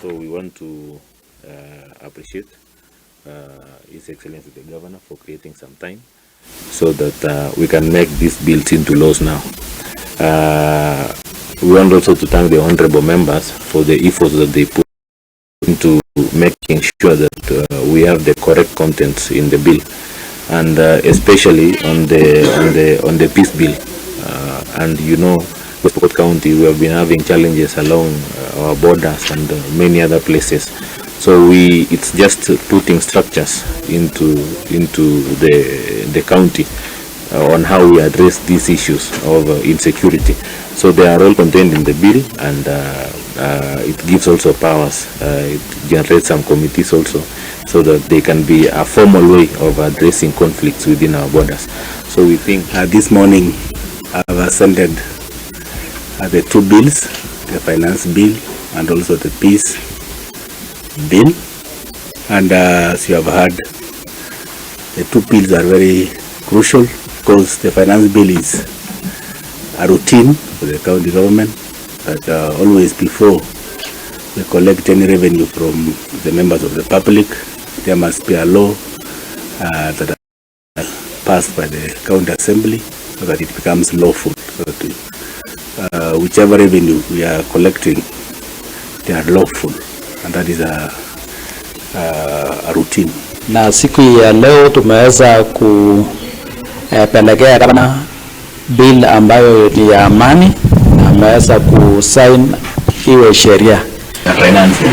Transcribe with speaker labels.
Speaker 1: So we want to appreciate His Excellency the Governor for creating some time so that we can make these bills into laws now. We want also to thank the honorable members for the efforts that they put into making sure that we have the correct contents in the bill, and especially on the peace bill. And you know, with Pokot County, we have been having challenges along our borders and many other places. So it's just putting structures into the county on how we address these issues of insecurity. So they are all contained in the bill, and it gives also powers. It generates some committees also, so that they can be a formal way of addressing conflicts within our borders. So we think
Speaker 2: this morning I've ascended the two bills, the finance bill and also the peace bill. And as you have heard, the two bills are very crucial because the finance bill is a routine for the county government, that always before we collect any revenue from the members of the public, there must be a law that is passed by the county assembly so that it becomes lawful. So that whichever revenue we are collecting, they are lawful, and that is a routine.
Speaker 3: Na siku ya leo tumeweza kupelekea gavana bill ambayo ni ya amani, na ameweza kusign iwe sheria.
Speaker 1: Finance